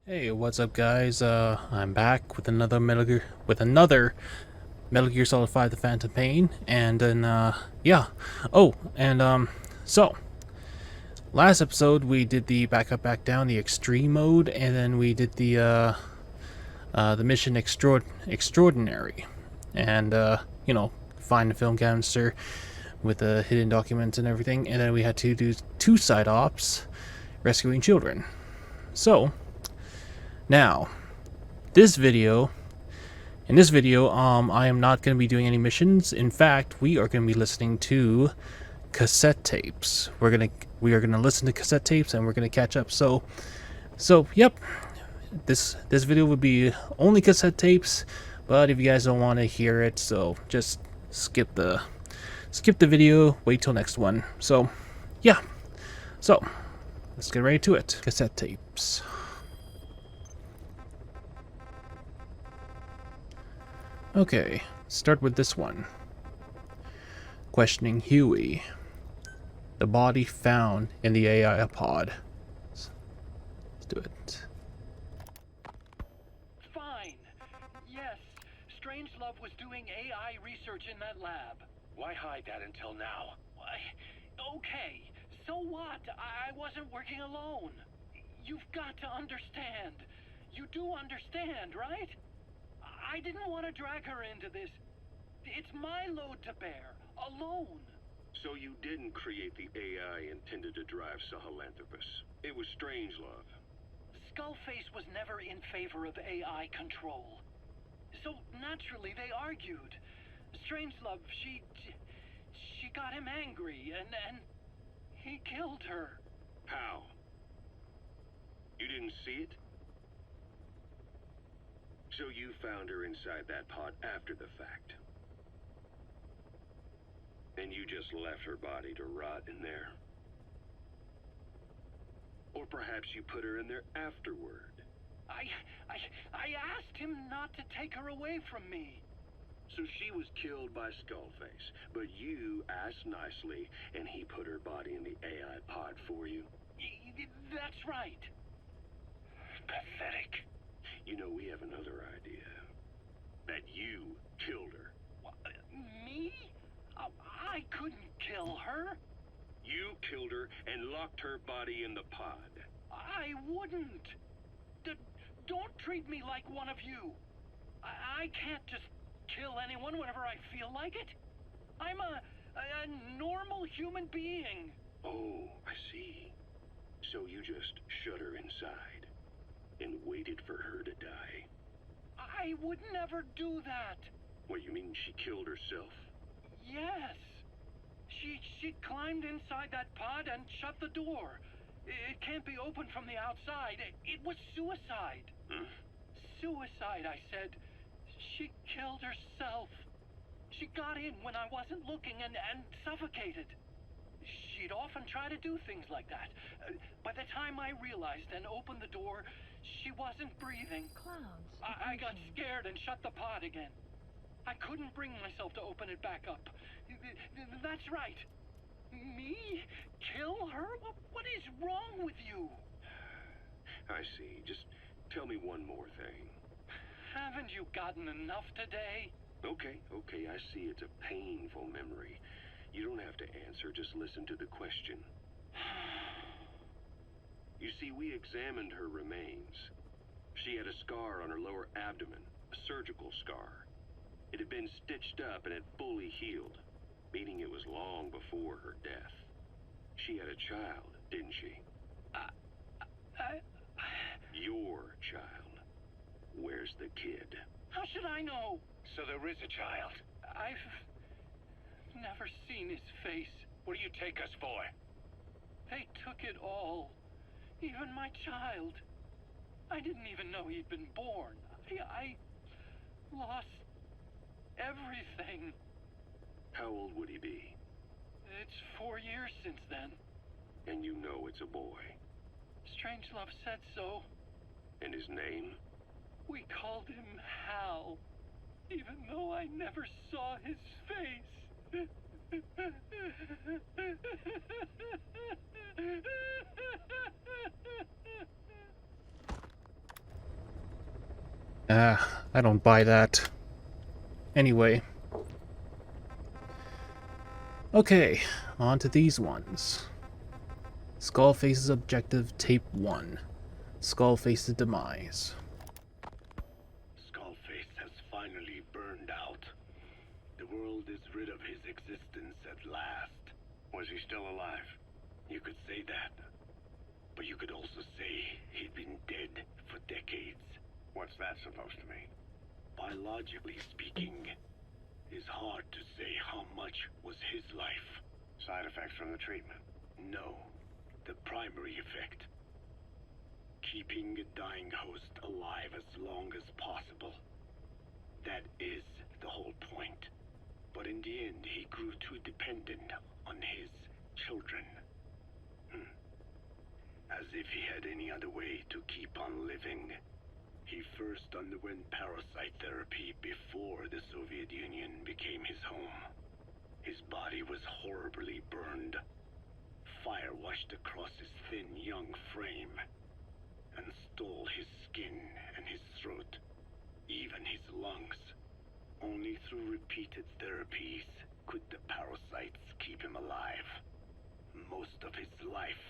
Hey, what's up, guys? I'm back with another Metal Gear Solid 5: The Phantom Pain, and then yeah. Oh, and so last episode we did the back up, back down, the extreme mode, and then we did the mission extraordinary, and find the film canister with the hidden documents and everything, and then we had to do two side ops, rescuing children. So now this video. In this video, I am not going to be doing any missions. In fact, we are going to be listening to cassette tapes. We are gonna listen to cassette tapes, and we're gonna catch up. So yep, this video would be only cassette tapes. But if you guys don't want to hear it, so just skip the video. Wait till next one. So yeah, so let's get right to it. Cassette tapes. Okay, start with this one. Questioning Huey. The body found in the AI pod. Let's do it. Fine. Yes, Strangelove was doing AI research in that lab. Why hide that until now? Why? Okay, so what? I wasn't working alone. You've got to understand. You do understand, right? I didn't want to drag her into this. It's my load to bear, alone. So you didn't create the AI intended to drive Sahelanthropus. It was Strangelove. Skullface was never in favor of AI control. So naturally they argued. Strangelove, she got him angry and he killed her. How? You didn't see it? So you found her inside that pod after the fact. And you just left her body to rot in there. Or perhaps you put her in there afterward. I asked him not to take her away from me. So she was killed by Skullface, but you asked nicely, and he put her body in the AI pod for you? That's right. Pathetic. You know, we have another idea. That you killed her. What, me? I couldn't kill her. You killed her and locked her body in the pod. I wouldn't. Don't treat me like one of you. I can't just kill anyone whenever I feel like it. I'm a normal human being. Oh, I see. So you just shut her inside and waited for her to die. I would never do that. What, you mean she killed herself? Yes. She climbed inside that pod and shut the door. It can't be opened from the outside. It was suicide. Suicide, I said. She killed herself. She got in when I wasn't looking and suffocated. She'd often try to do things like that. By the time I realized and opened the door, she wasn't breathing. Clouds. I got scared and shut the pod again. I couldn't bring myself to open it back up. That's right. Me? Kill her? What is wrong with you? I see. Just tell me one more thing. Haven't you gotten enough today? Okay, I see it's a painful memory. You don't have to answer, just listen to the question. You see, we examined her remains. She had a scar on her lower abdomen, a surgical scar. It had been stitched up and had fully healed, meaning it was long before her death. She had a child, didn't she? Your child. Where's the kid? How should I know? So there is a child. I've never seen his face. What do you take us for? They took it all. Even my child. I didn't even know he'd been born. I lost everything. How old would he be? It's 4 years since then. And you know it's a boy. Strangelove said so. And his name? We called him Hal, even though I never saw his face. I don't buy that. Anyway. Okay, on to these ones. Skullface's Objective Tape 1. Skullface's Demise. Skullface has finally burned out. The world is rid of his existence at last. Was he still alive? You could say that. But you could also say he'd been dead for decades. What's that supposed to mean? Biologically speaking, it's hard to say how much was his life. Side effects from the treatment? No, the primary effect. Keeping a dying host alive as long as possible. That is the whole point. But in the end, he grew too dependent on his children. As if he had any other way to keep on living. He first underwent parasite therapy before the Soviet Union became his home. His body was horribly burned. Fire washed across his thin young frame and stole his skin and his throat, even his lungs. Only through repeated therapies could the parasites keep him alive. Most of his life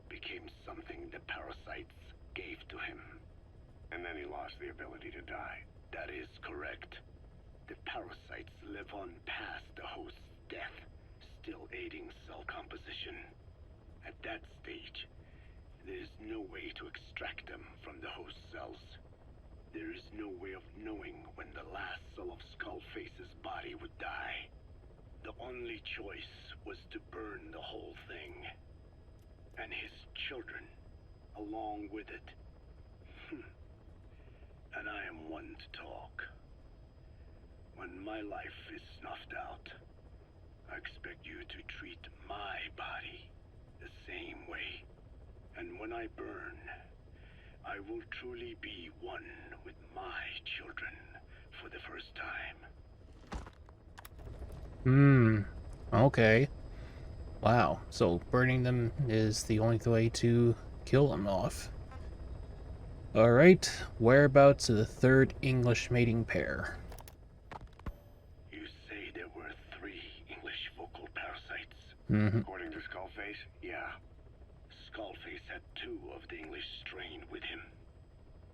became something the parasites gave to him. And then he lost the ability to die. That is correct. The parasites live on past the host's death, still aiding cell composition. At that stage, there is no way to extract them from the host cells. There is no way of knowing when the last cell of Skullface's body would die. The only choice was to burn the whole thing. And his children, along with it. And I am one to talk. When my life is snuffed out, I expect you to treat my body the same way. And when I burn, I will truly be one with my children for the first time. Okay. Wow, so burning them is the only way to kill them off. Alright, whereabouts of the third English mating pair? You say there were 3 English vocal parasites? According to Skullface, yeah. Skullface had 2 of the English strain with him.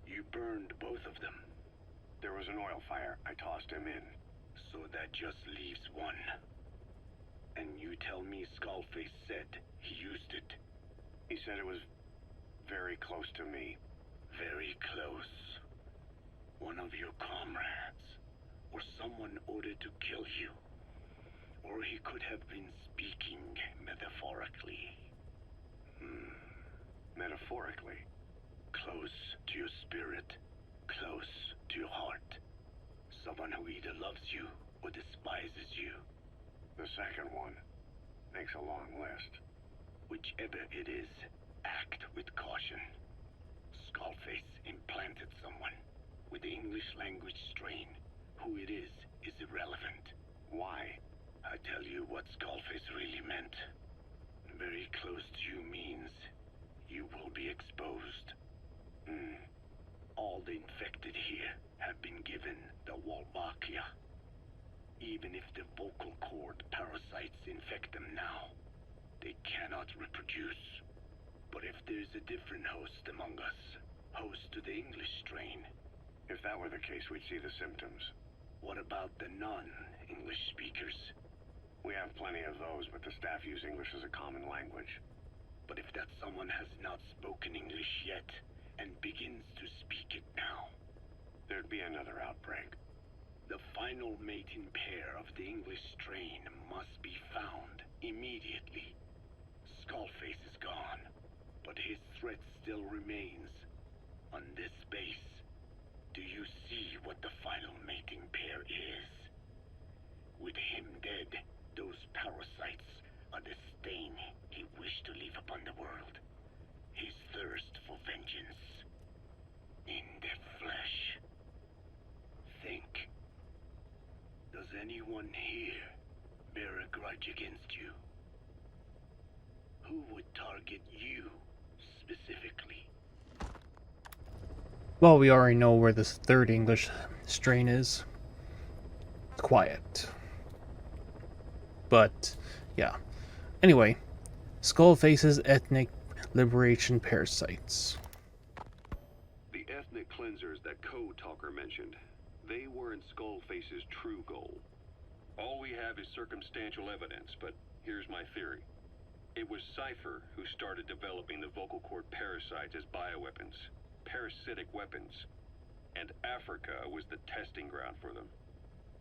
You burned both of them. There was an oil fire. I tossed him in. So that just leaves 1. And you tell me Skullface said he used it. He said it was very close to me. Very close. One of your comrades, or someone ordered to kill you. Or he could have been speaking metaphorically. Metaphorically? Close to your spirit, close to your heart. Someone who either loves you or despises you. The second one makes a long list. Whichever it is, act with caution. Skullface implanted someone with the English language strain. Who it is irrelevant. Why? I tell you what Skullface really meant. Very close to you means you will be exposed. All the infected here have been given the Wolbachia. Even if the vocal cord parasites infect them now, they cannot reproduce. But if there's a different host among us, host to the English strain. If that were the case, we'd see the symptoms. What about the non-English speakers? We have plenty of those, but the staff use English as a common language. But if that someone has not spoken English yet, and begins to speak it now, there'd be another outbreak. The final mating pair of the English strain must be found immediately. Skullface is gone, but his threat still remains. On this base, do you see what the final mating pair is? With him dead, those parasites are the stain he wished to leave upon the world. His thirst for vengeance. In the flesh. Think. Does anyone here bear a grudge against you? Who would target you specifically? Well, we already know where this third English strain is. Quiet. But, yeah. Anyway, Skullface's ethnic liberation parasites. The ethnic cleansers that Code Talker mentioned, they weren't Skullface's true goal. All we have is circumstantial evidence, but here's my theory. It was Cypher who started developing the vocal cord parasites as bioweapons, parasitic weapons, and Africa was the testing ground for them.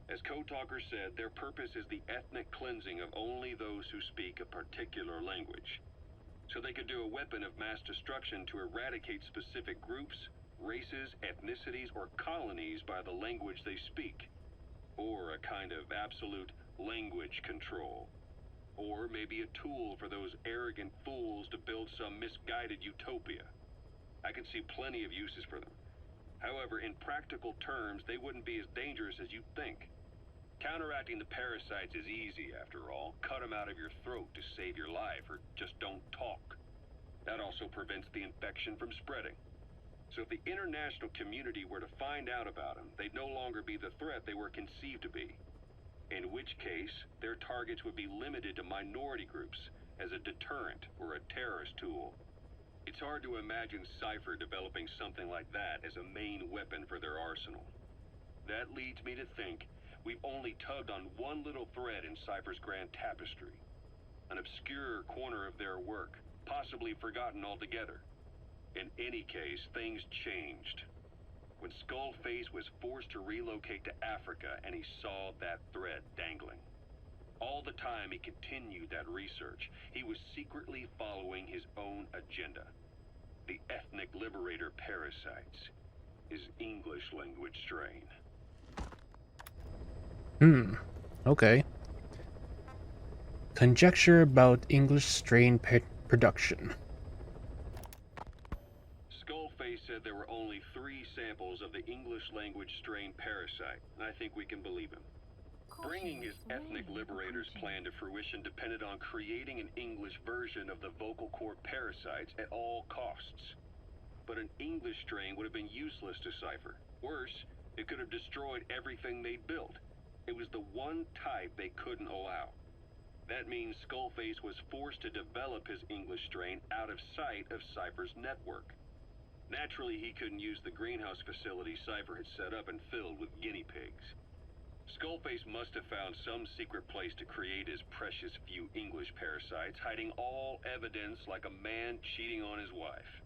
As Code Talker said, their purpose is the ethnic cleansing of only those who speak a particular language. So they could do a weapon of mass destruction to eradicate specific groups, races, ethnicities, or colonies by the language they speak. Or a kind of absolute language control. Or maybe a tool for those arrogant fools to build some misguided utopia. I can see plenty of uses for them. However, in practical terms, they wouldn't be as dangerous as you'd think. Counteracting the parasites is easy, after all. Cut them out of your throat to save your life, or just don't talk. That also prevents the infection from spreading. So if the international community were to find out about them, they'd no longer be the threat they were conceived to be. In which case, their targets would be limited to minority groups, as a deterrent or a terrorist tool. It's hard to imagine Cypher developing something like that as a main weapon for their arsenal. That leads me to think we've only tugged on one little thread in Cypher's grand tapestry. An obscure corner of their work, possibly forgotten altogether. In any case, things changed. When Skullface was forced to relocate to Africa and he saw that thread dangling. All the time he continued that research, he was secretly following his own agenda. The ethnic liberator parasites. His English language strain. Okay. Conjecture about English strain production. Skullface said there were only 3 samples of the English language strain parasite, and I think we can believe him. Bringing his ethnic liberator's plan to fruition depended on creating an English version of the vocal cord parasites at all costs. But an English strain would have been useless to Cypher. Worse, it could have destroyed everything they'd built. It was the one type they couldn't allow. That means Skullface was forced to develop his English strain out of sight of Cypher's network. Naturally, he couldn't use the greenhouse facility Cypher had set up and filled with guinea pigs. Skullface must have found some secret place to create his precious few English parasites, hiding all evidence like a man cheating on his wife.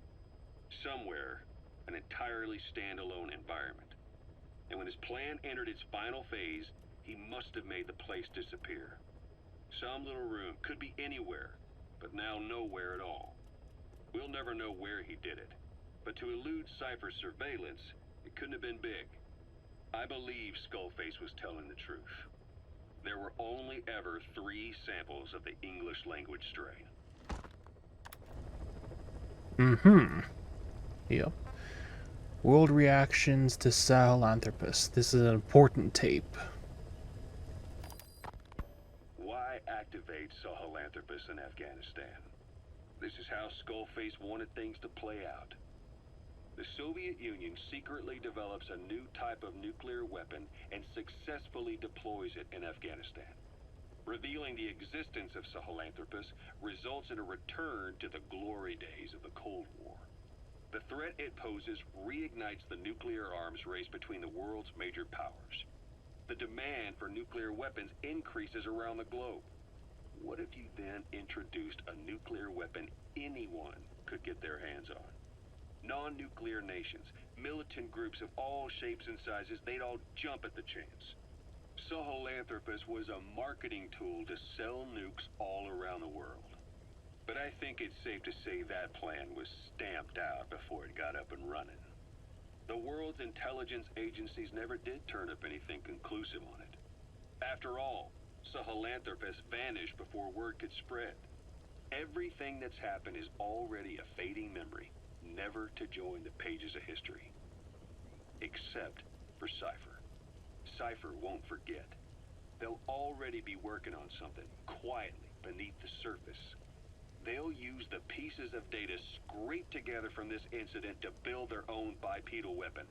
Somewhere, an entirely standalone environment. And when his plan entered its final phase, he must have made the place disappear. Some little room, could be anywhere, but now nowhere at all. We'll never know where he did it, but to elude Cypher's surveillance, it couldn't have been big. I believe Skullface was telling the truth. There were only ever 3 samples of the English language strain. Yep. World reactions to Sahelanthropus. This is an important tape. Why activate Sahelanthropus in Afghanistan? This is how Skullface wanted things to play out. The Soviet Union secretly develops a new type of nuclear weapon and successfully deploys it in Afghanistan. Revealing the existence of Sahelanthropus results in a return to the glory days of the Cold War. The threat it poses reignites the nuclear arms race between the world's major powers. The demand for nuclear weapons increases around the globe. What if you then introduced a nuclear weapon anyone could get their hands on? Non-nuclear nations, militant groups of all shapes and sizes, they'd all jump at the chance. Sahelanthropus was a marketing tool to sell nukes all around the world. But I think it's safe to say that plan was stamped out before it got up and running. The world's intelligence agencies never did turn up anything conclusive on it. After all, Sahelanthropus vanished before word could spread. Everything that's happened is already a fading memory, never to join the pages of history. Except for Cypher. Cypher won't forget. They'll already be working on something, quietly, beneath the surface. they'll use the pieces of data scraped together from this incident to build their own bipedal weapon.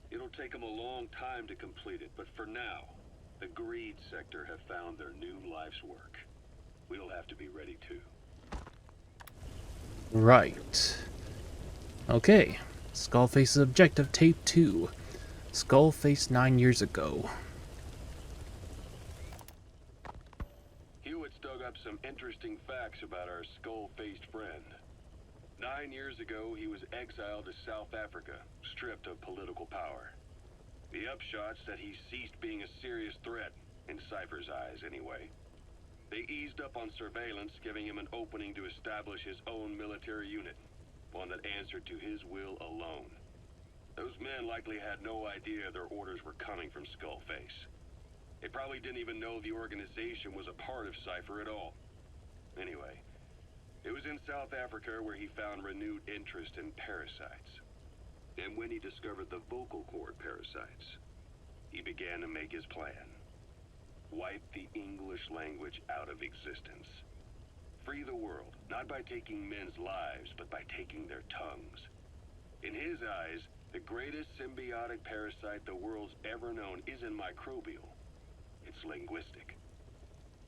It'll take them a long time to complete it, but for now, the greed sector have found their new life's work. We'll have to be ready too. Right. Okay. Skullface's objective, tape 2. Skullface 9 years ago. Hewitt's dug up some interesting facts about our skull-faced friend. 9 years ago, he was exiled to South Africa, stripped of political power. The upshot's that he ceased being a serious threat, in Cypher's eyes anyway. They eased up on surveillance, giving him an opening to establish his own military unit, one that answered to his will alone. Those men likely had no idea their orders were coming from Skullface. They probably didn't even know the organization was a part of Cypher at all. Anyway, it was in South Africa where he found renewed interest in parasites. And when he discovered the vocal cord parasites, he began to make his plan. Wipe the English language out of existence. Free the world, not by taking men's lives, but by taking their tongues. In his eyes, the greatest symbiotic parasite the world's ever known isn't microbial. It's linguistic.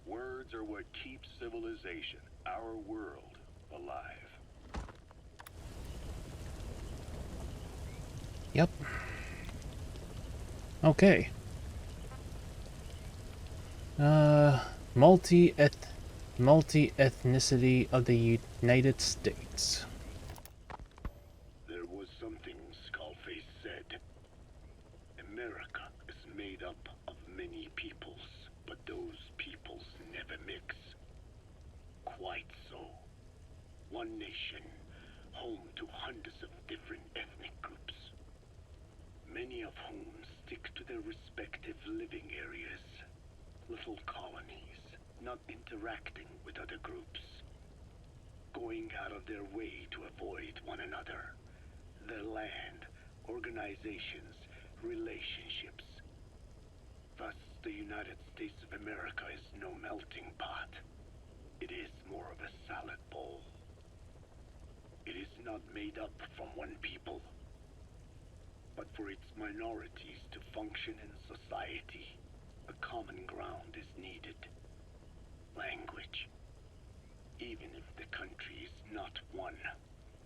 Words are what keeps civilization, our world, alive. Yep. Okay. Multi-ethnicity of the United States. There was something Skullface said. America is made up of many peoples, but those peoples never mix. Quite so. One nation, home to hundreds of different ethnic groups, many of whom stick to their respective living areas, little colonies, not interacting with other groups, going out of their way to avoid one another, their land, organizations, relationships. Thus, the United States of America is no melting pot. It is more of a salad bowl. It is not made up from one people, but for its minorities to function in society, a common ground is needed. Language. Even if the country is not one.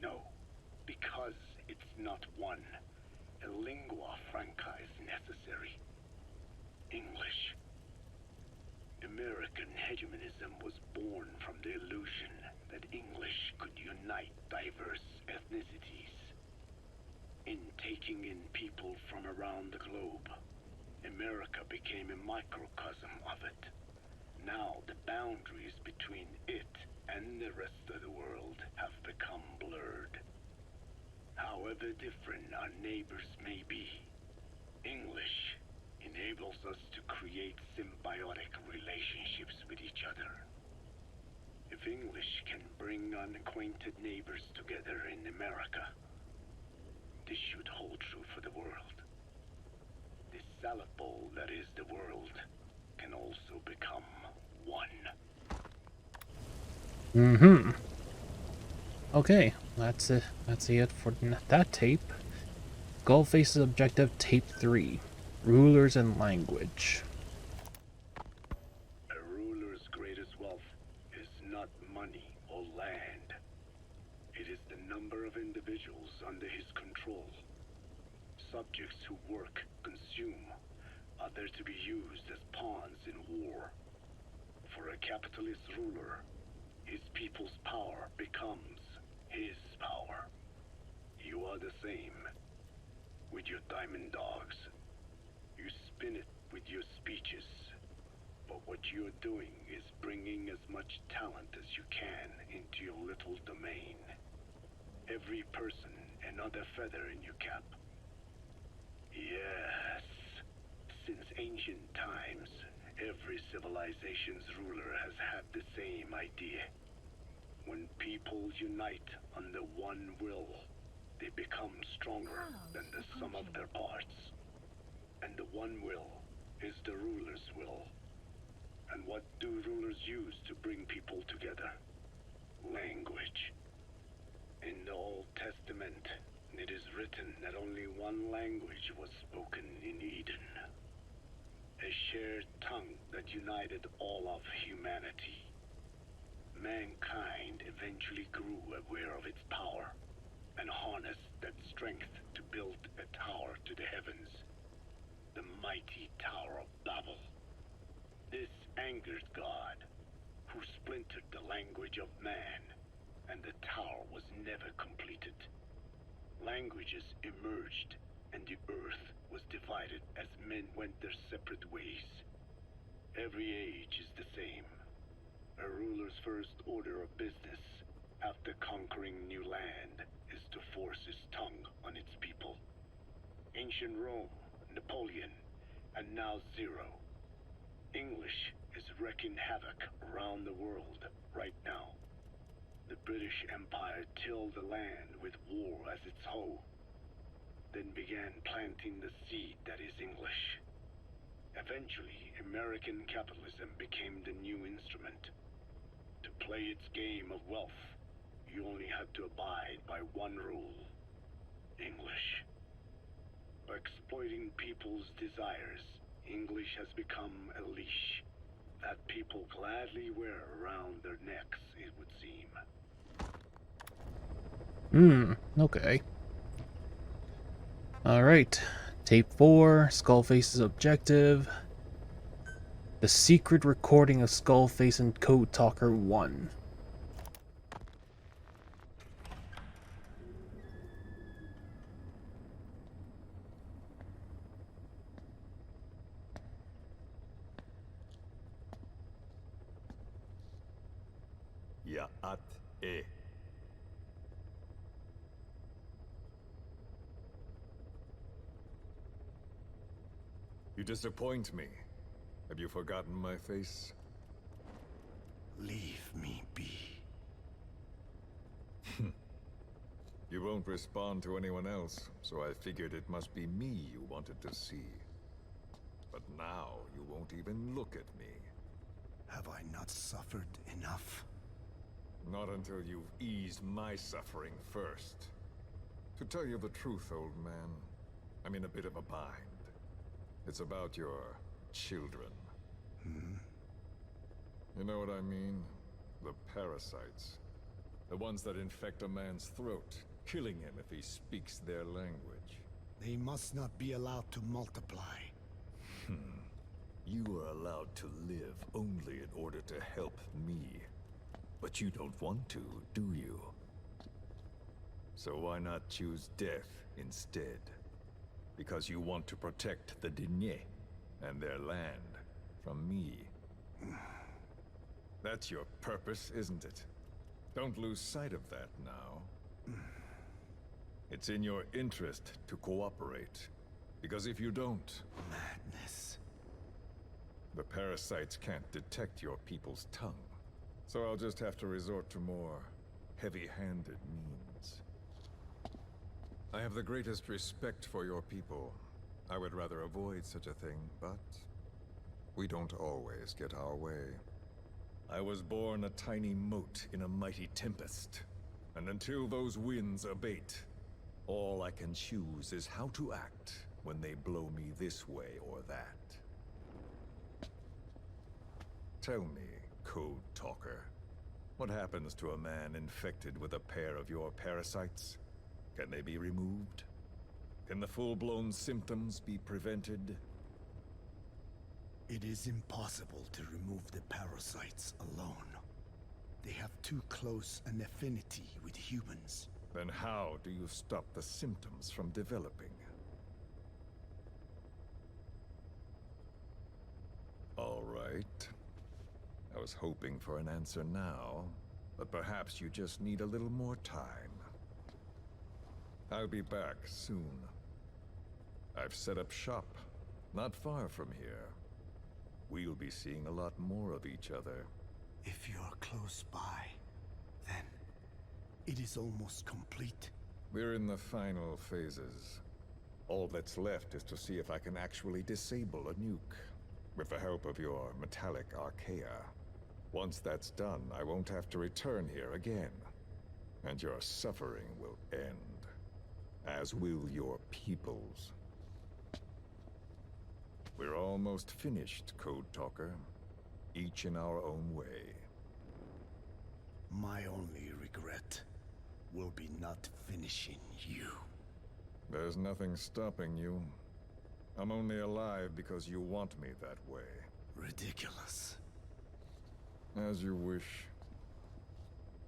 No, because it's not one, a lingua franca is necessary. English. American hegemonism was born from the illusion that English could unite diverse ethnicities. In taking in people from around the globe, America became a microcosm of it. Now the boundaries between it and the rest of the world have become blurred. However different our neighbors may be, English enables us to create symbiotic relationships with each other. If English can bring unacquainted neighbors together in America, this should hold true for the world. This salad bowl that is the world can also become one. Mm-hmm. Okay, that's it. That's it for that tape. Skullface's objective, tape 3. Rulers and language. A ruler's greatest wealth is not money or land. It is the number of individuals under his control. Subjects who work, consume, are there to be used as pawns in war. For a capitalist ruler, his people's power becomes his power. You are the same. With your diamond dogs, you spin it with your speeches. But what you're doing is bringing as much talent as you can into your little domain. Every person another feather in your cap. Yes. Since ancient times, every civilization's ruler has had the same idea. When people unite under one will, they become stronger than the sum of their parts. And the one will is the ruler's will. And what do rulers use to bring people together? Language. In the Old Testament, it is written that only one language was spoken in Eden. A shared tongue that united all of humanity. Mankind eventually grew aware of its power and harnessed that strength to build a tower to the heavens. The mighty Tower of Babel. This angered God, who splintered the language of man, and the tower was never completed. Languages emerged, and the earth was divided as men went their separate ways. Every age is the same. A ruler's first order of business, after conquering new land, is to force his tongue on its people. Ancient Rome, Napoleon, and now Zero. English is wreaking havoc around the world right now. The British Empire tilled the land with war as its hoe, then began planting the seed that is English. Eventually, American capitalism became the new instrument. To play its game of wealth, you only had to abide by one rule: English. By exploiting people's desires, English has become a leash that people gladly wear around their necks, it would seem. Okay. Alright. Tape 4, Skullface's objective. The secret recording of Skullface and Code Talker 1. Ya'at-e. You disappoint me. Have you forgotten my face? Leave me be. You won't respond to anyone else, so I figured it must be me you wanted to see. But now you won't even look at me. Have I not suffered enough? Not until you've eased my suffering first. To tell you the truth, old man, I'm in a bit of a bind. It's about your children. You know what I mean? The parasites. The ones that infect a man's throat, killing him if he speaks their language. They must not be allowed to multiply. You are allowed to live only in order to help me. But you don't want to, do you? So why not choose death instead? Because you want to protect the Diné and their land from me. That's your purpose, isn't it? Don't lose sight of that now. It's in your interest to cooperate. Because if you don't... Madness. The parasites can't detect your people's tongue. So I'll just have to resort to more heavy-handed means. I have the greatest respect for your people. I would rather avoid such a thing, but we don't always get our way. I was born a tiny mote in a mighty tempest, and until those winds abate, all I can choose is how to act when they blow me this way or that. Tell me, Code Talker, what happens to a man infected with a pair of your parasites? Can they be removed? Can the full-blown symptoms be prevented? It is impossible to remove the parasites alone. They have too close an affinity with humans. Then how do you stop the symptoms from developing? All right. I was hoping for an answer now, but perhaps you just need a little more time. I'll be back soon. I've set up shop, not far from here. We'll be seeing a lot more of each other. If you're close by, then it is almost complete. We're in the final phases. All that's left is to see if I can actually disable a nuke, with the help of your metallic archaea. Once that's done, I won't have to return here again. And your suffering will end. As will your people's. We're almost finished, Code Talker. Each in our own way. My only regret will be not finishing you. There's nothing stopping you. I'm only alive because you want me that way. Ridiculous. As you wish.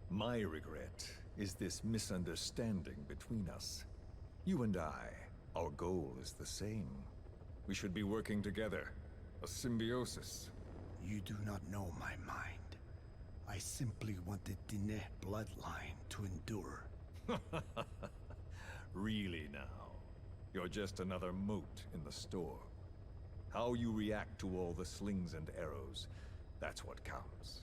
My regret is this misunderstanding between us. You and I, our goal is the same. We should be working together. A symbiosis. You do not know my mind. I simply want the Diné bloodline to endure. Really now? You're just another mote in the store. How you react to all the slings and arrows, that's what counts.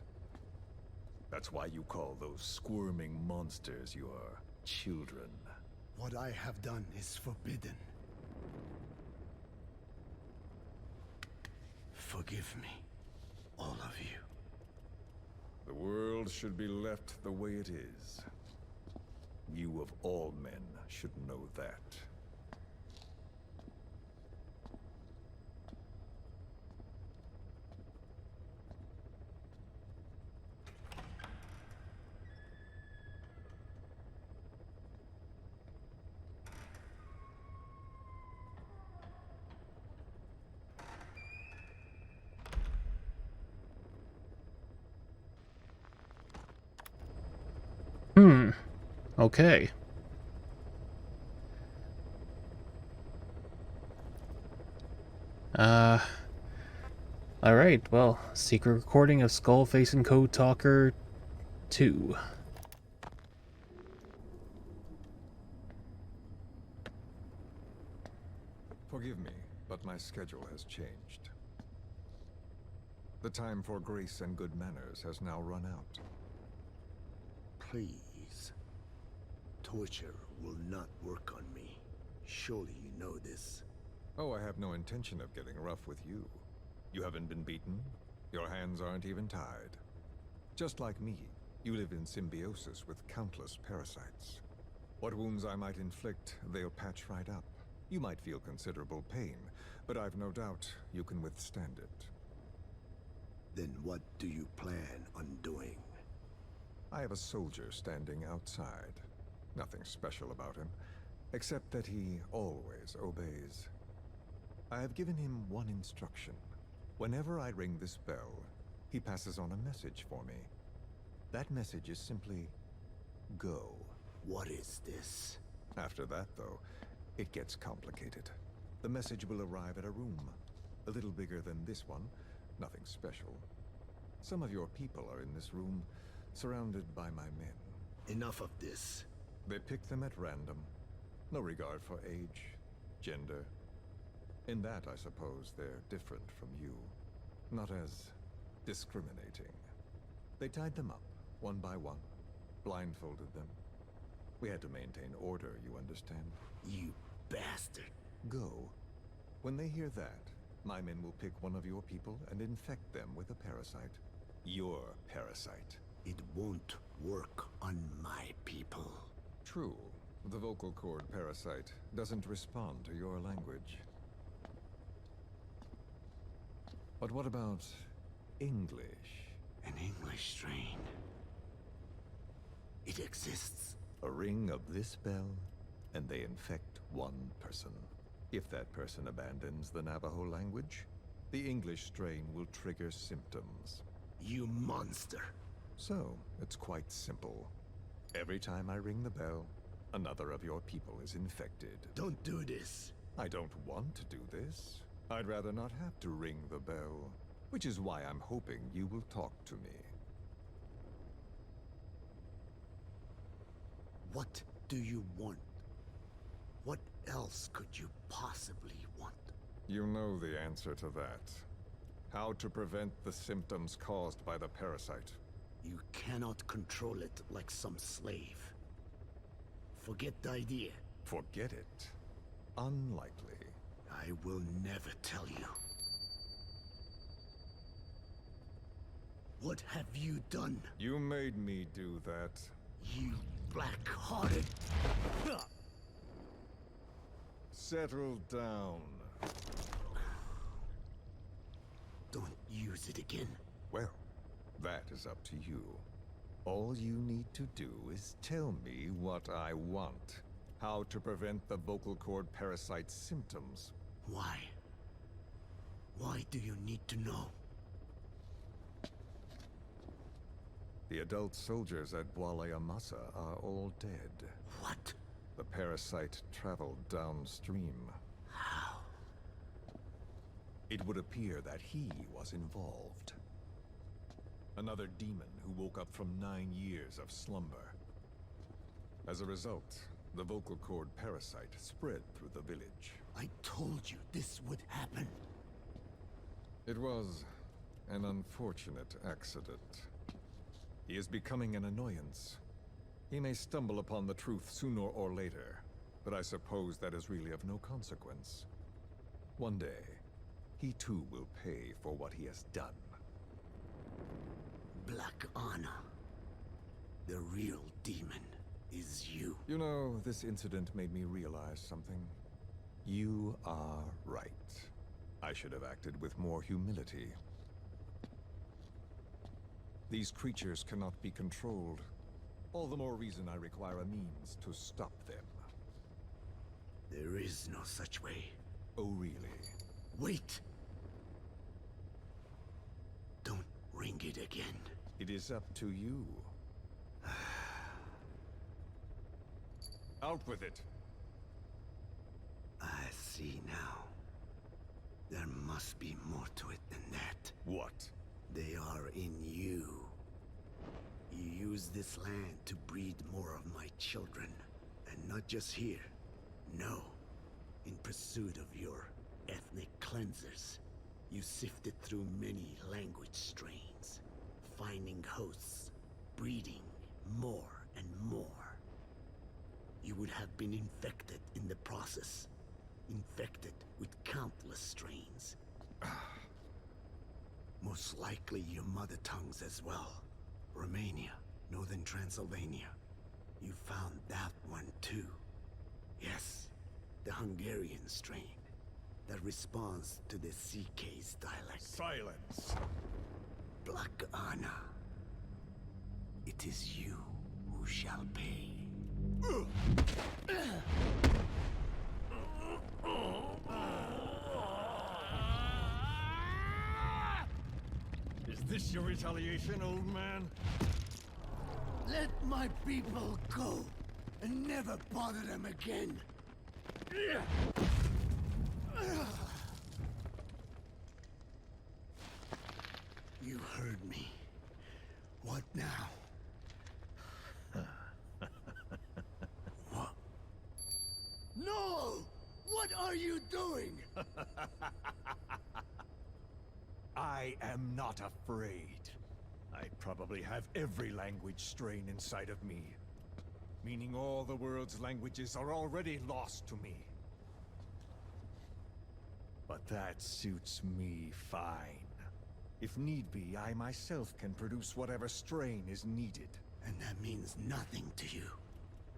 That's why you call those squirming monsters your children. What I have done is forbidden. Forgive me, all of you. The world should be left the way it is. You of all men should know that. Okay. Alright, well, secret recording of Skullface and Code Talker 2. Forgive me, but my schedule has changed. The time for grace and good manners has now run out. Please. Torture will not work on me. Surely you know this. Oh, I have no intention of getting rough with you. You haven't been beaten. Your hands aren't even tied. Just like me, you live in symbiosis with countless parasites. What wounds I might inflict, they'll patch right up. You might feel considerable pain, but I've no doubt you can withstand it. Then what do you plan on doing? I have a soldier standing outside. Nothing special about him, except that he always obeys. I have given him one instruction. Whenever I ring this bell, he passes on a message for me. That message is simply, go. What is this? After that, though, it gets complicated. The message will arrive at a room, a little bigger than this one, nothing special. Some of your people are in this room, surrounded by my men. Enough of this. They pick them at random. No regard for age, gender. In that, I suppose, they're different from you. Not as discriminating. They tied them up, one by one, blindfolded them. We had to maintain order, you understand? You bastard. Go. When they hear that, my men will pick one of your people and infect them with a parasite. Your parasite. It won't work on my people. True. The vocal cord parasite doesn't respond to your language. But what about English? An English strain. It exists. A ring of this bell, and they infect one person. If that person abandons the Navajo language, the English strain will trigger symptoms. You monster. So, it's quite simple. Every time I ring the bell, another of your people is infected. Don't do this. I don't want to do this. I'd rather not have to ring the bell, which is why I'm hoping you will talk to me. What do you want? What else could you possibly want? You know the answer to that. How to prevent the symptoms caused by the parasite. You cannot control it like some slave. Forget the idea. Forget it. Unlikely. I will never tell you. What have you done? You made me do that. You black-hearted... Settle down. Don't use it again. Well, that is up to you. All you need to do is tell me what I want. How to prevent the vocal cord parasite symptoms. Why? Why do you need to know? The adult soldiers at Amasa are all dead. What? The parasite traveled downstream. How? It would appear that he was involved. Another demon who woke up from 9 years of slumber. As a result, the vocal cord parasite spread through the village. I told you this would happen. It was an unfortunate accident. He is becoming an annoyance. He may stumble upon the truth sooner or later, but I suppose that is really of no consequence. One day, he too will pay for what he has done. Black Anna. The real demon is you. You know, this incident made me realize something. You are right. I should have acted with more humility. These creatures cannot be controlled. All the more reason I require a means to stop them. There is no such way. Oh, really? Wait! Don't ring it again. It is up to you. Out with it! I see now. There must be more to it than that. What? They are in you. You use this land to breed more of my children. And not just here. No. In pursuit of your ethnic cleansers. You sifted through many language strains. Finding hosts. Breeding more and more. You would have been infected in the process. Infected with countless strains. Most likely your mother tongues as well. Romania, Northern Transylvania. You found that one too. Yes, the Hungarian strain. That responds to the CK's dialect. Silence! Black Anna. It is you who shall pay. Is this your retaliation, old man? Let my people go, and never bother them again. You heard me. What now? What? No! What are you doing? I am not afraid. I probably have every language strain inside of me. Meaning all the world's languages are already lost to me. But that suits me fine. If need be, I myself can produce whatever strain is needed. And that means nothing to you.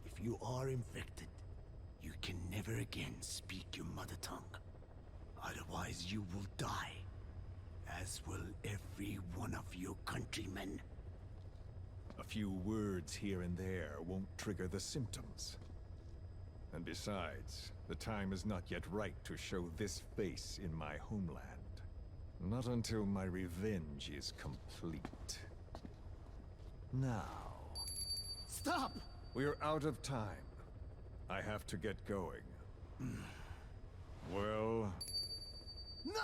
If you are infected, you can never again speak your mother tongue. Otherwise you will die. As will every one of your countrymen. A few words here and there won't trigger the symptoms. And besides, the time is not yet right to show this face in my homeland. Not until my revenge is complete. Now... Stop! We're out of time. I have to get going. Well... No!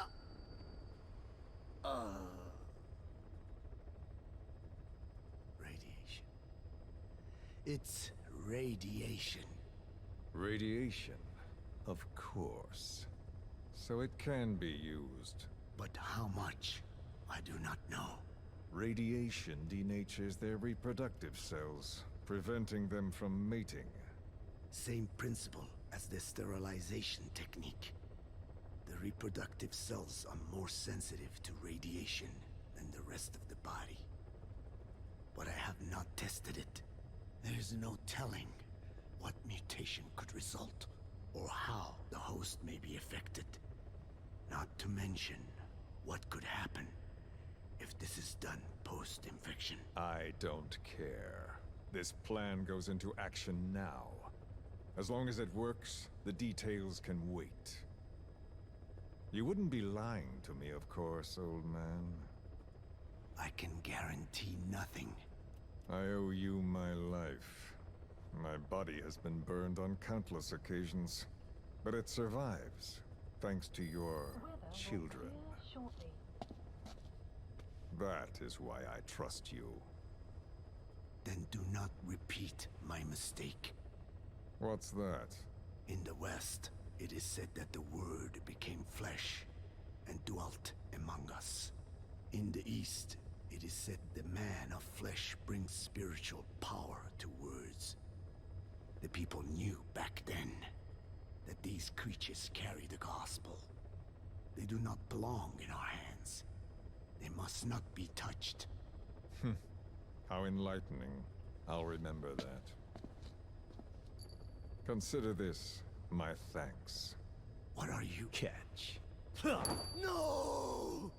Radiation. It's radiation. Radiation, of course. So it can be used. But how much? I do not know. Radiation denatures their reproductive cells, preventing them from mating. Same principle as the sterilization technique. The reproductive cells are more sensitive to radiation than the rest of the body. But I have not tested it. There is no telling what mutation could result, or how the host may be affected. Not to mention what could happen if this is done post-infection. I don't care. This plan goes into action now. As long as it works, the details can wait. You wouldn't be lying to me, of course, old man. I can guarantee nothing. I owe you my life. My body has been burned on countless occasions, but it survives, thanks to your children. That is why I trust you. Then do not repeat my mistake. What's that? In the West, it is said that the Word became flesh and dwelt among us. In the East, it is said the man of flesh brings spiritual power to words. The people knew back then that these creatures carry the gospel. They do not belong in our hands. They must not be touched. How enlightening. I'll remember that. Consider this my thanks. What are you? Catch. No!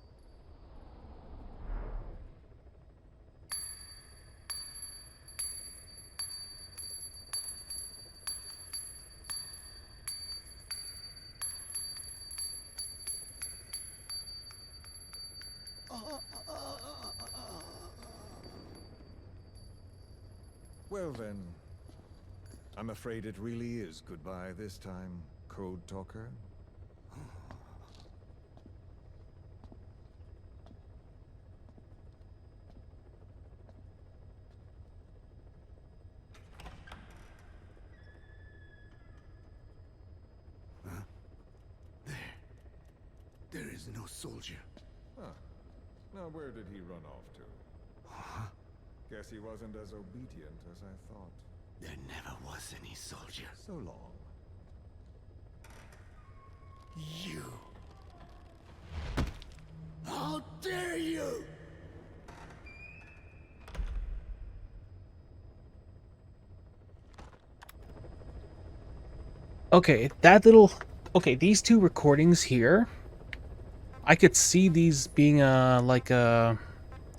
Well then, I'm afraid it really is goodbye this time, Code Talker. There is no soldier. Huh. Now where did he run off to? Guess he wasn't as obedient as I thought. There never was any soldier. So long. You! How dare you! Okay, that little... Okay, these two recordings here, I could see these being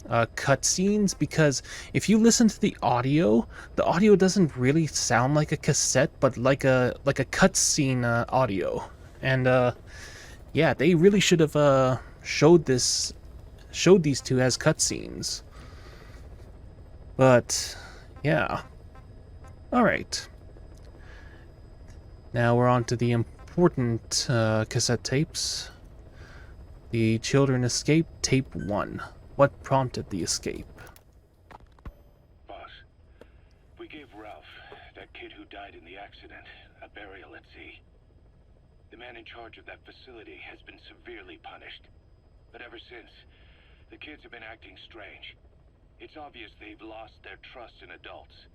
cutscenes, because if you listen to the audio doesn't really sound like a cassette, but like a cutscene audio. And yeah, they really should have showed these two as cutscenes. But yeah, all right. Now we're on to the important cassette tapes. The Children Escape, Tape 1. What prompted the escape? Boss, we gave Ralph, that kid who died in the accident, a burial at sea. The man in charge of that facility has been severely punished. But ever since, the kids have been acting strange. It's obvious they've lost their trust in adults.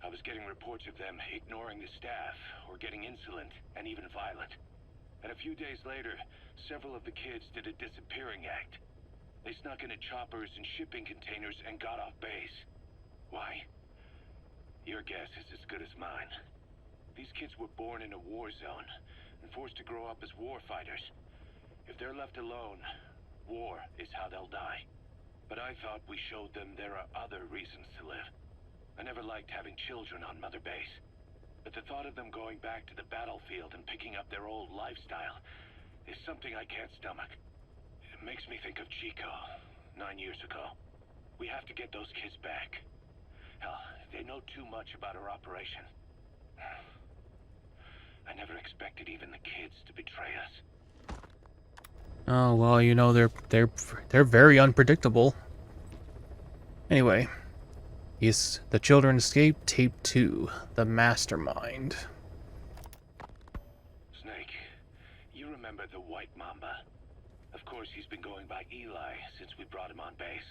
I was getting reports of them ignoring the staff, or getting insolent, and even violent. And a few days later, several of the kids did a disappearing act. They snuck into choppers and shipping containers and got off base. Why? Your guess is as good as mine. These kids were born in a war zone, and forced to grow up as war fighters. If they're left alone, war is how they'll die. But I thought we showed them there are other reasons to live. I never liked having children on Mother Base. But the thought of them going back to the battlefield and picking up their old lifestyle is something I can't stomach. It makes me think of Chico, 9 years ago. We have to get those kids back. Hell, they know too much about our operation. I never expected even the kids to betray us. Oh well, you know they're very unpredictable. Anyway. Yes, The Children Escape, Tape 2, The Mastermind. Snake, you remember the White Mamba? Of course, he's been going by Eli since we brought him on base.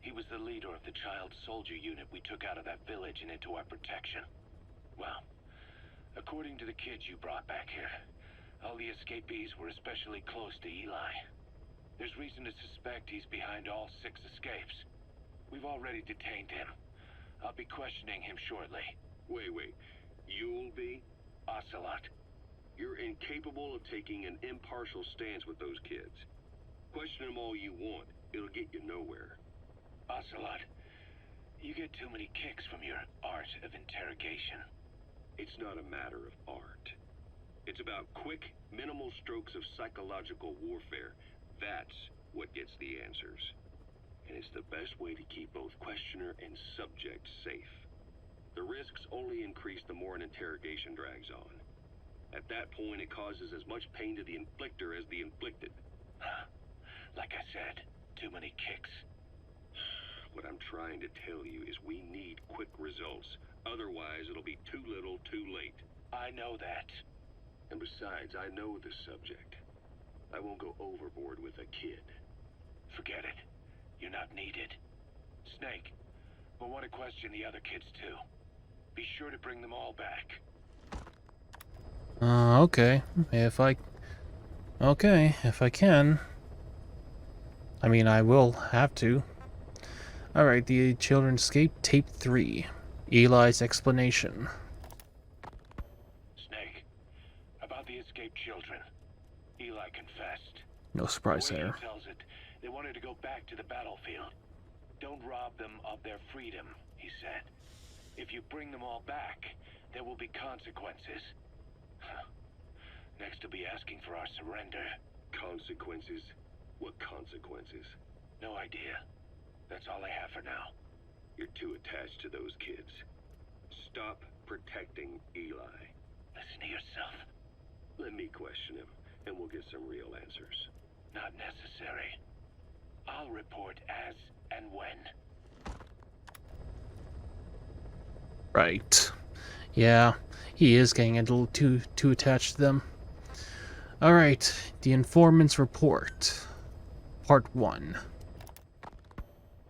He was the leader of the child soldier unit we took out of that village and into our protection. Well, according to the kids you brought back here, all the escapees were especially close to Eli. There's reason to suspect he's behind all 6 escapes. We've already detained him. I'll be questioning him shortly. Wait. You'll be? Ocelot. You're incapable of taking an impartial stance with those kids. Question them all you want. It'll get you nowhere. Ocelot, you get too many kicks from your art of interrogation. It's not a matter of art. It's about quick, minimal strokes of psychological warfare. That's what gets the answers. And it's the best way to keep both questioner and subject safe. The risks only increase the more an interrogation drags on. At that point, it causes as much pain to the inflictor as the inflicted. Like I said, too many kicks. What I'm trying to tell you is we need quick results. Otherwise, it'll be too little, too late. I know that. And besides, I know the subject. I won't go overboard with a kid. Forget it. You're not needed. Snake, we'll want to question the other kids too. Be sure to bring them all back. Okay. If I can. I mean, I will have to. Alright, the children escape, tape 3. Eli's explanation. Snake, about the escaped children. Eli confessed. No surprise The way there. he tells it, they wanted to go back to the battlefield. Don't rob them of their freedom, he said. If you bring them all back, there will be consequences. Next to be asking for our surrender. Consequences? What consequences? No idea. That's all I have for now. You're too attached to those kids. Stop protecting Eli. Listen to yourself. Let me question him, and we'll get some real answers. Not necessary. I'll report as and when. Right. Yeah, he is getting a little too attached to them. Alright, the informant's report. Part 1.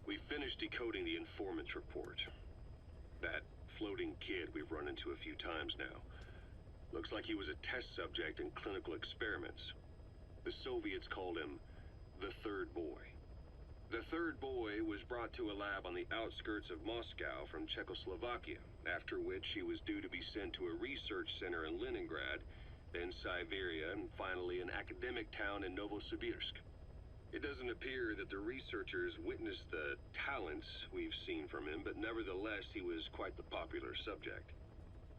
We finished decoding the informant's report. That floating kid we've run into a few times now. Looks like he was a test subject in clinical experiments. The Soviets called him the Third Boy. The Third Boy was brought to a lab on the outskirts of Moscow from Czechoslovakia, after which he was due to be sent to a research center in Leningrad, then Siberia, and finally an academic town in Novosibirsk. It doesn't appear that the researchers witnessed the talents we've seen from him, but nevertheless he was quite the popular subject.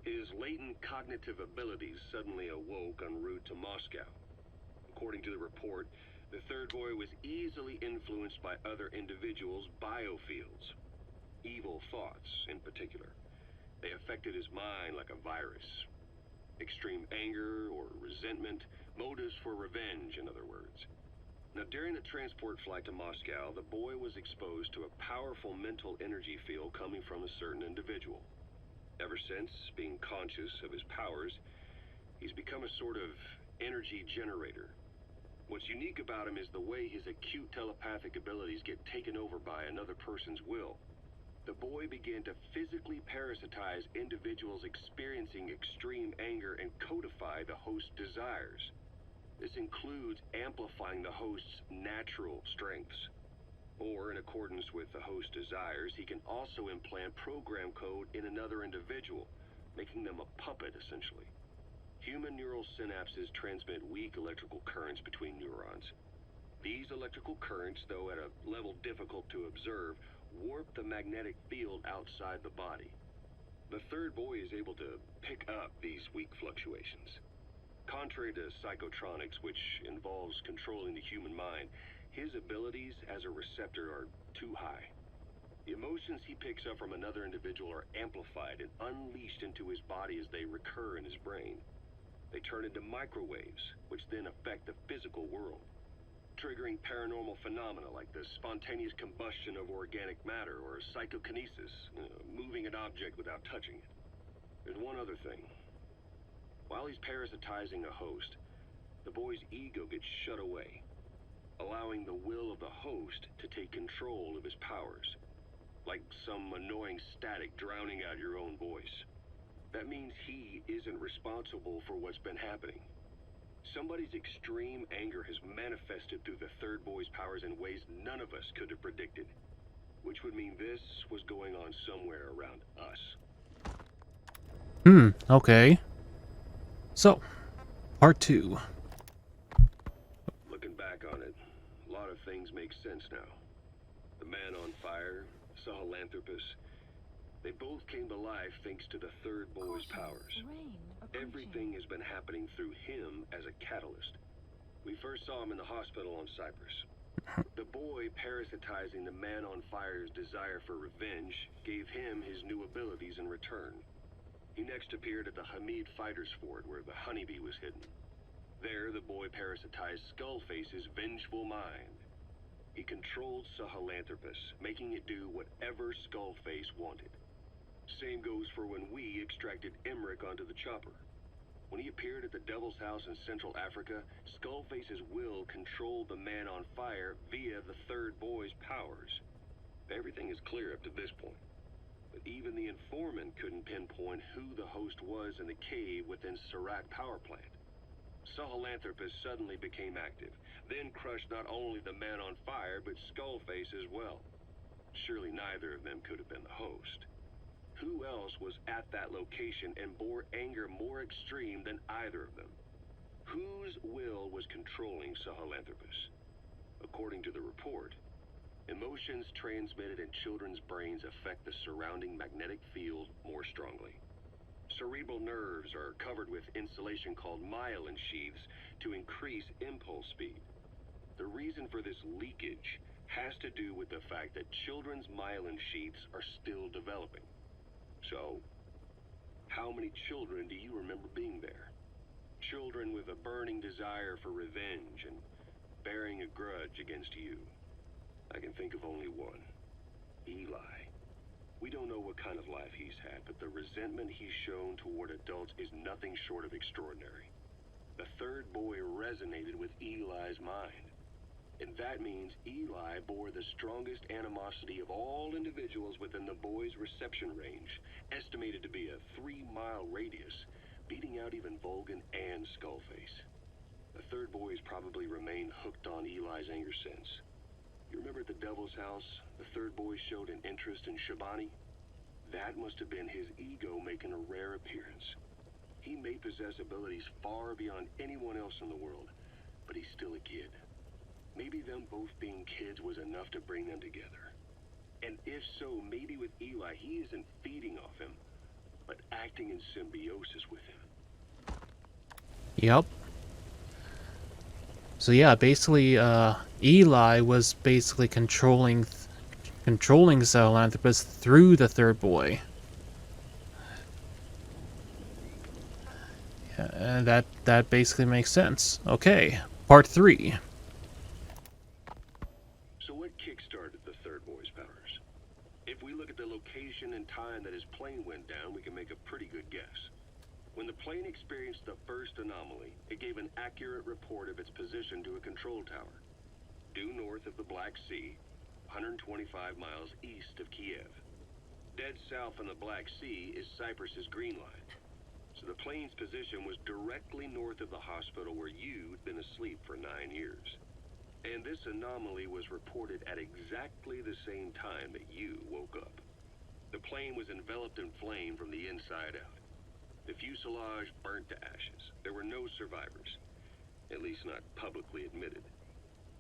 His latent cognitive abilities suddenly awoke en route to Moscow. According to the report, the Third Boy was easily influenced by other individuals' biofields. Evil thoughts, in particular. They affected his mind like a virus. Extreme anger or resentment, motives for revenge, in other words. Now, during the transport flight to Moscow, the boy was exposed to a powerful mental energy field coming from a certain individual. Ever since, being conscious of his powers, he's become a sort of energy generator. What's unique about him is the way his acute telepathic abilities get taken over by another person's will. The boy began to physically parasitize individuals experiencing extreme anger and codify the host's desires. This includes amplifying the host's natural strengths. Or, in accordance with the host's desires, he can also implant program code in another individual, making them a puppet, essentially. Human neural synapses transmit weak electrical currents between neurons. These electrical currents, though at a level difficult to observe, warp the magnetic field outside the body. The Third Boy is able to pick up these weak fluctuations. Contrary to psychotronics, which involves controlling the human mind, his abilities as a receptor are too high. The emotions he picks up from another individual are amplified and unleashed into his body as they recur in his brain. They turn into microwaves, which then affect the physical world, triggering paranormal phenomena like the spontaneous combustion of organic matter or psychokinesis, moving an object without touching it. There's one other thing. While he's parasitizing a host, the boy's ego gets shut away, allowing the will of the host to take control of his powers, like some annoying static drowning out your own voice. That means he isn't responsible for what's been happening. Somebody's extreme anger has manifested through the third boy's powers in ways none of us could have predicted. Which would mean this was going on somewhere around us. Okay. So, part 2. Looking back on it, a lot of things make sense now. The man on fire, Sahelanthropus, they both came to life thanks to the third boy's powers. Everything has been happening through him as a catalyst. We first saw him in the hospital on Cyprus. The boy parasitizing the man on fire's desire for revenge gave him his new abilities in return. He next appeared at the Hamid Fighters Fort where the honeybee was hidden. There, the boy parasitized Skullface's vengeful mind. He controlled Sahelanthropus, making it do whatever Skullface wanted. Same goes for when we extracted Emmerich onto the chopper. When he appeared at the Devil's House in Central Africa, Skullface's will controlled the man on fire via the third boy's powers. Everything is clear up to this point. But even the informant couldn't pinpoint who the host was in the cave within Serac power plant. Sahelanthropus suddenly became active, then crushed not only the man on fire, but Skullface as well. Surely neither of them could have been the host. Who else was at that location and bore anger more extreme than either of them? Whose will was controlling Sahelanthropus? According to the report, emotions transmitted in children's brains affect the surrounding magnetic field more strongly. Cerebral nerves are covered with insulation called myelin sheaths to increase impulse speed. The reason for this leakage has to do with the fact that children's myelin sheaths are still developing. So, how many children do you remember being there? Children with a burning desire for revenge and bearing a grudge against you. I can think of only one. Eli. We don't know what kind of life he's had, but the resentment he's shown toward adults is nothing short of extraordinary. The third boy resonated with Eli's mind. And that means Eli bore the strongest animosity of all individuals within the boy's reception range, estimated to be a 3-mile radius, beating out even Volgan and Skullface. The third boy has probably remained hooked on Eli's anger since. You remember at the Devil's House, the third boy showed an interest in Shabani? That must have been his ego making a rare appearance. He may possess abilities far beyond anyone else in the world, but he's still a kid. Maybe them both being kids was enough to bring them together. And if so, maybe with Eli, he isn't feeding off him, but acting in symbiosis with him. Yep. So yeah, basically, Eli was basically controlling Sahelanthropus through the third boy. Yeah, that basically makes sense. Okay, part 3. So what kickstarted the third boy's powers? If we look at the location and time that his plane went down, we can make a pretty good guess. When the plane experienced the first anomaly, it gave an accurate report of its position to a control tower, due north of the Black Sea, 125 miles east of Kiev. Dead south on the Black Sea is Cyprus's Green Line. So the plane's position was directly north of the hospital where you'd been asleep for 9 years. And this anomaly was reported at exactly the same time that you woke up. The plane was enveloped in flame from the inside out. The fuselage burnt to ashes. There were no survivors, at least not publicly admitted.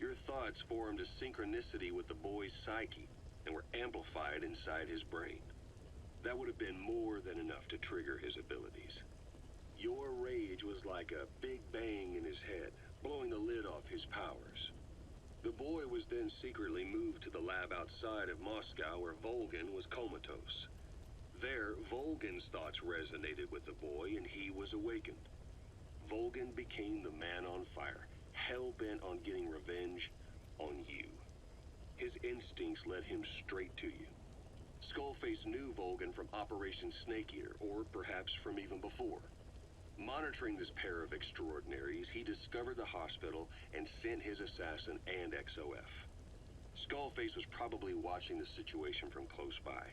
Your thoughts formed a synchronicity with the boy's psyche and were amplified inside his brain. That would have been more than enough to trigger his abilities. Your rage was like a big bang in his head, blowing the lid off his powers. The boy was then secretly moved to the lab outside of Moscow where Volgan was comatose. There, Volgan's thoughts resonated with the boy and he was awakened. Volgan became the man on fire, hell-bent on getting revenge on you. His instincts led him straight to you. Skullface knew Volgan from Operation Snake Eater, or perhaps from even before. Monitoring this pair of extraordinaries, he discovered the hospital and sent his assassin and XOF. Skullface was probably watching the situation from close by.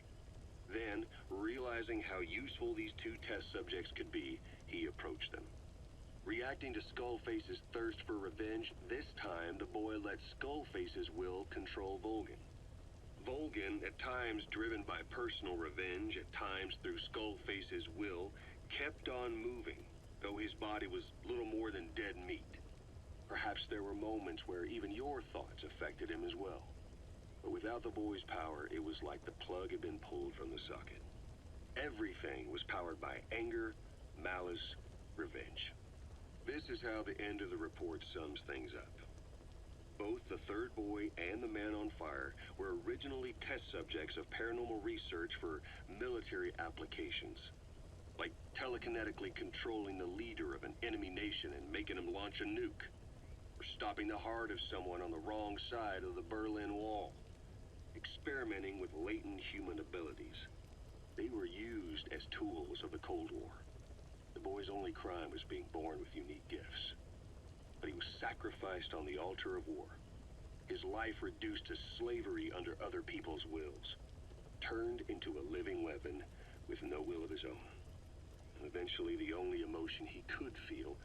Then, realizing how useful these two test subjects could be, he approached them. Reacting to Skullface's thirst for revenge, this time the boy let Skullface's will control Volgin. Volgin, at times driven by personal revenge, at times through Skullface's will, kept on moving, though his body was little more than dead meat. Perhaps there were moments where even your thoughts affected him as well. But without the boy's power, it was like the plug had been pulled from the socket. Everything was powered by anger, malice, revenge. This is how the end of the report sums things up. Both the third boy and the man on fire were originally test subjects of paranormal research for military applications, like telekinetically controlling the leader of an enemy nation and making him launch a nuke, or stopping the heart of someone on the wrong side of the Berlin Wall, experimenting with latent human abilities. They were used as tools of the Cold War. The boy's only crime was being born with unique gifts. But he was sacrificed on the altar of war. His life reduced to slavery under other people's wills. Turned into a living weapon with no will of his own. And eventually the only emotion he could feel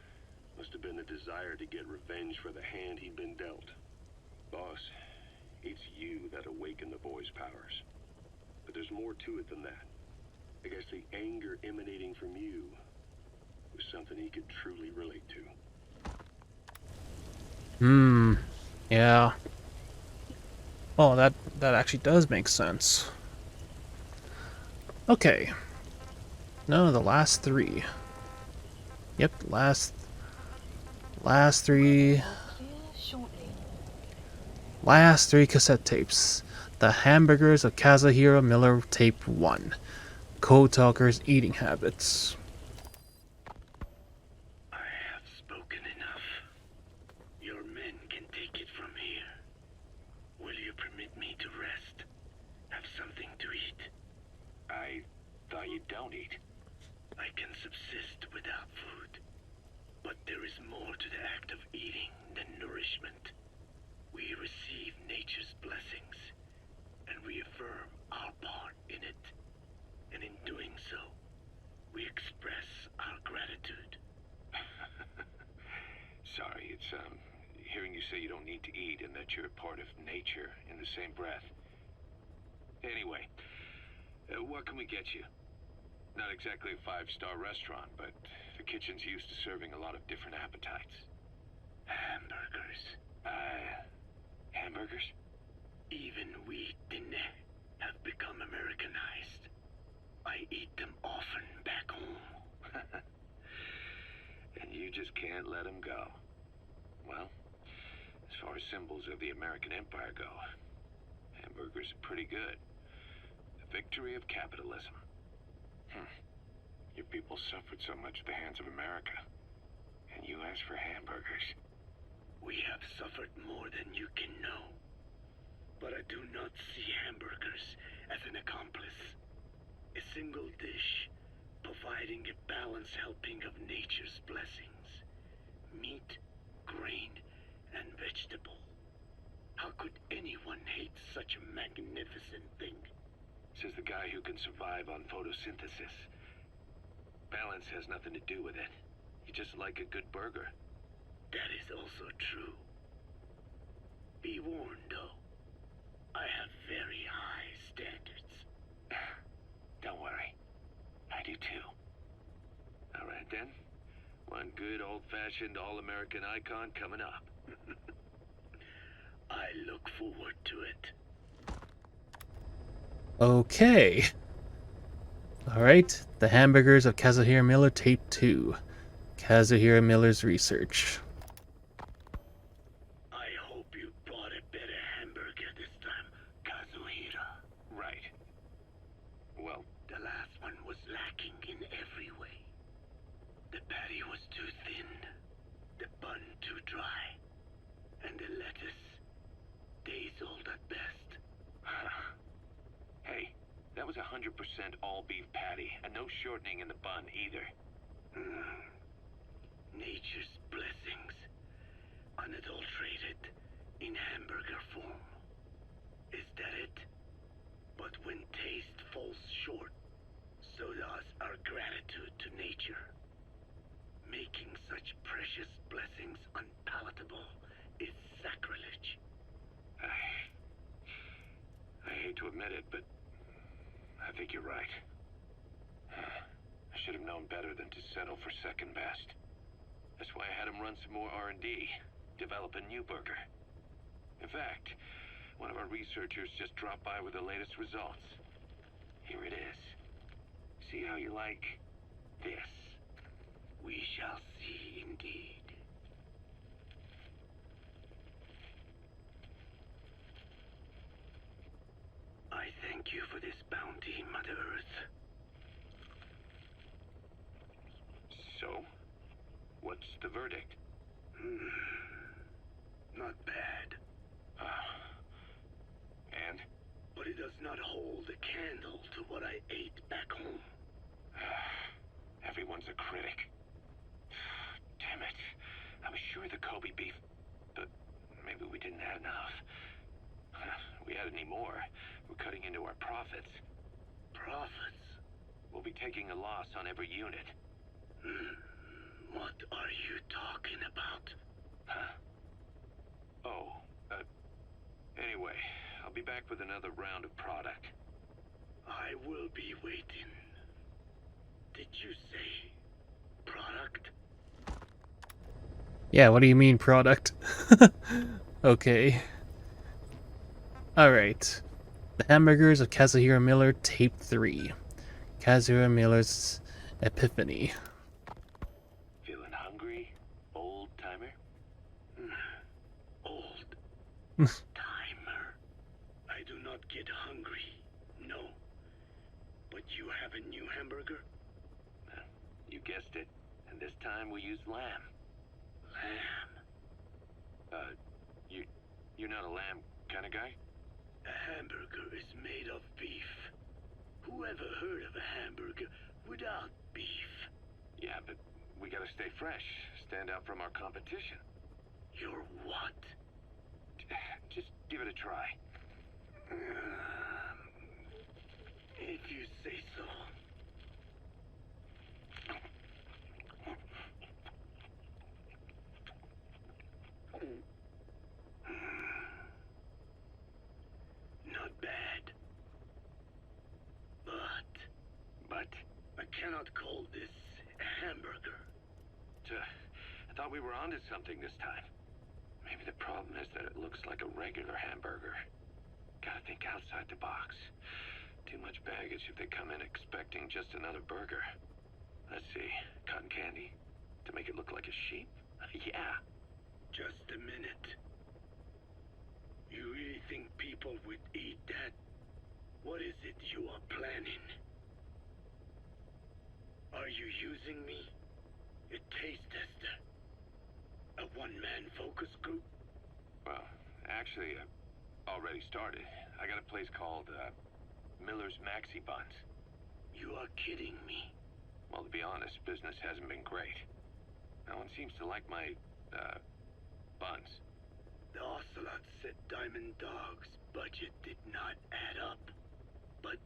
must have been the desire to get revenge for the hand he'd been dealt. Boss, it's you that awakened the boy's powers. But there's more to it than that. I guess the anger emanating from you was something he could truly relate to. Yeah. Well, that actually does make sense. Okay. No, the last three. Yep, last three. Last three cassette tapes. The Hamburgers of Kazuhiro Miller Tape 1. Code Talker's Eating Habits. I have spoken enough. Your men can take it from here. Will you permit me to rest? Have something to eat? I thought you don't eat. I can subsist without food. But there is more to the act of eating than nourishment. We receive nature's blessings, and we affirm our part in it. And in doing so, we express our gratitude. Sorry, it's, hearing you say you don't need to eat and that you're part of nature in the same breath. Anyway, what can we get you? Not exactly a five-star restaurant, but the kitchen's used to serving a lot of different appetites. Hamburgers. Hamburgers? Even we Dinne have become Americanized. I eat them often back home. And you just can't let them go. Well, as far as symbols of the American Empire go, hamburgers are pretty good. The victory of capitalism. Your people suffered so much at the hands of America. And you ask for hamburgers. We have suffered more than you can know. But I do not see hamburgers as an accomplice. A single dish, providing a balanced helping of nature's blessings. Meat, grain, and vegetable. How could anyone hate such a magnificent thing? Says the guy who can survive on photosynthesis. Balance has nothing to do with it. You just like a good burger. That is also true. Be warned, though. I have very high standards. Don't worry. I do too. All right then. One good old-fashioned all-American icon coming up. I look forward to it. Okay. Alright, the Hamburgers of Kazuhiro Miller Tape 2. Kazuhiro Miller's Research. I hope you bought a better hamburger this time, Kazuhiro. Right. Well, The last one was lacking in every way. The patty was too thin, the bun too dry, and the lettuce days old at best. hey, that was 100% all-beef patty, and no shortening in the bun either. Nature's blessings, unadulterated, in hamburger form. Is that it? But when taste falls short, so does our gratitude to nature. Making such admit it, but I think you're right. I should have known better than to settle for second best. That's why I had him run some more R&D, develop a new burger. In fact, one of our researchers just dropped by with the latest results. Here it is. See how you like this? We shall see indeed. I thank you for this bounty, Mother Earth. So, what's the verdict? Not bad, And? but it does not hold a candle to what I ate back home. Everyone's a critic. Damn it. I was sure the Kobe beef, but maybe we didn't have enough. If we had any more, we're cutting into our profits. Profits? We'll be taking a loss on every unit. What are you talking about? Huh? Oh, anyway, I'll be back with another round of product. I will be waiting. Did you say product? Yeah, what do you mean, product? Okay. Alright. The Hamburgers of Kazuhiro Miller, Tape 3. Kazuhiro Miller's Epiphany. Feeling hungry, old timer? Old timer. I do not get hungry, no. But you have a new hamburger? You guessed it. And this time we used lamb. Lamb. You're not a lamb kind of guy? A hamburger is made of beef. Who ever heard of a hamburger without beef? Yeah, but we gotta stay fresh, stand out from our competition. You're what? Just give it a try. If you say so. Not bad. But I cannot call this a hamburger. I thought we were onto something this time. Maybe the problem is that it looks like a regular hamburger. Gotta think outside the box. Too much baggage if they come in expecting just another burger. Let's see, cotton candy? To make it look like a sheep? Yeah. Just a minute. You really think people would eat that? What is it you are planning? Are you using me? A taste tester? A one-man focus group? Well, actually, already started. I got a place called, Miller's Maxi Buns. You are kidding me. Well, to be honest, business hasn't been great. No one seems to like my, buns. The Ocelot said Diamond Dog's budget did not add up. But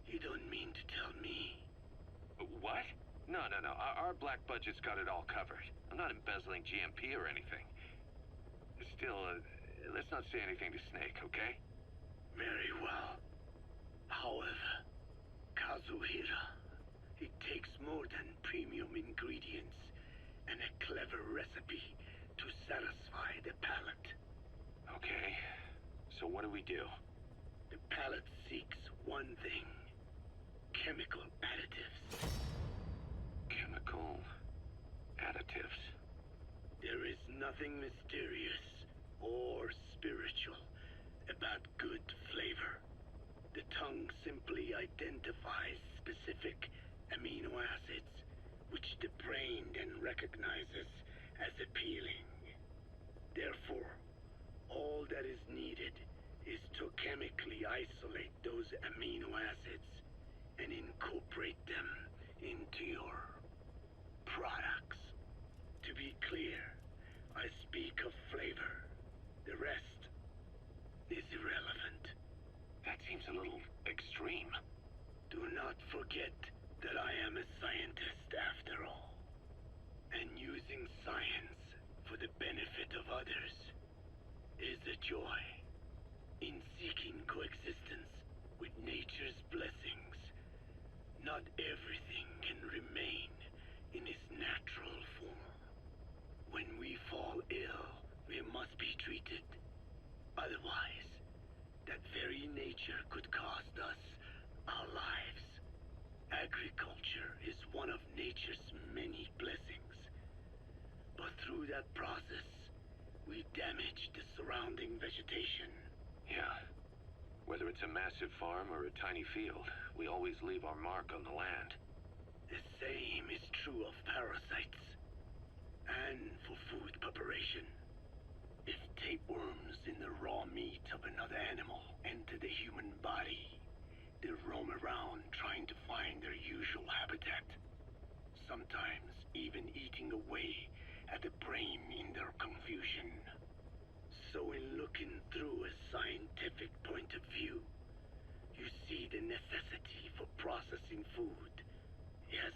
you don't mean to tell me. What? No. Our black budget's got it all covered. I'm not embezzling GMP or anything. Still, let's not say anything to Snake, okay? Very well. However, Kazuhira, it takes more than premium ingredients and a clever recipe to satisfy the palate. Okay. So what do we do? The palate seeks one thing. Chemical additives. Chemical additives. There is nothing mysterious or spiritual about good flavor. The tongue simply identifies specific amino acids, which the brain then recognizes as appealing. Therefore, all that is needed is to chemically isolate those amino acids and incorporate them into your products. To be clear, I speak of flavor. The rest is irrelevant. That seems a little extreme. Do not forget that I am a scientist after all. And using science for the benefit of others is a joy. In seeking coexistence nature could cost us our lives. Agriculture is one of nature's many blessings. But through that process, we damage the surrounding vegetation. Yeah. Whether it's a massive farm or a tiny field, we always leave our mark on the land. The same is true of parasites. And for food preparation. If tapeworms in the raw meat of another animal enter the human body, they roam around trying to find their usual habitat. Sometimes even eating away at the brain in their confusion. So in looking through a scientific point of view, you see the necessity for processing food. Yes,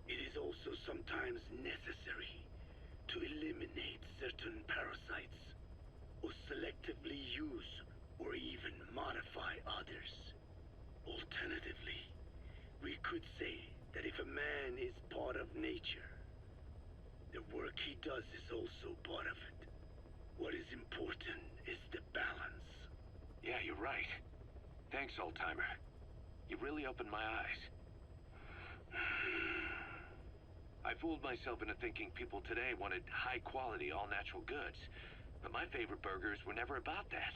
it is also sometimes necessary to eliminate certain parasites, or selectively use or even modify others. Alternatively, we could say that if a man is part of nature, the work he does is also part of it. What is important is the balance. Yeah, you're right. Thanks, old-timer. You really opened my eyes. I fooled myself into thinking people today wanted high-quality, all-natural goods. But my favorite burgers were never about that.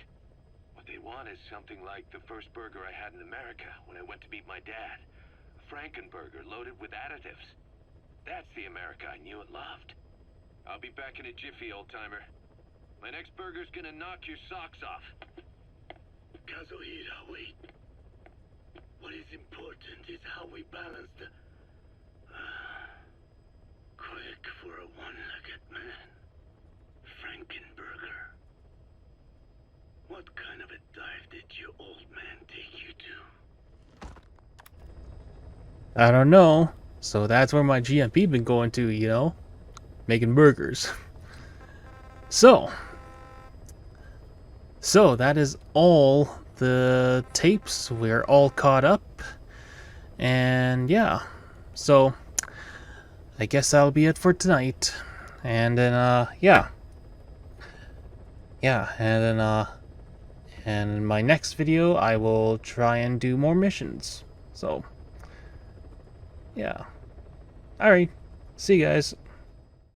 What they want is something like the first burger I had in America when I went to meet my dad. A Frankenburger loaded with additives. That's the America I knew and loved. I'll be back in a jiffy, old-timer. My next burger's gonna knock your socks off. Kazuhira, wait. What is important is how we balance the... quick for a one-legged man. Frankenburger. What kind of a dive did your old man take you to? I don't know. So that's where my GMP been going to, you know? Making burgers. So that is all the tapes. We're all caught up. And yeah. So I guess that'll be it for tonight. And then yeah. Yeah, and then and in my next video I will try and do more missions. So yeah. Alright. See you guys.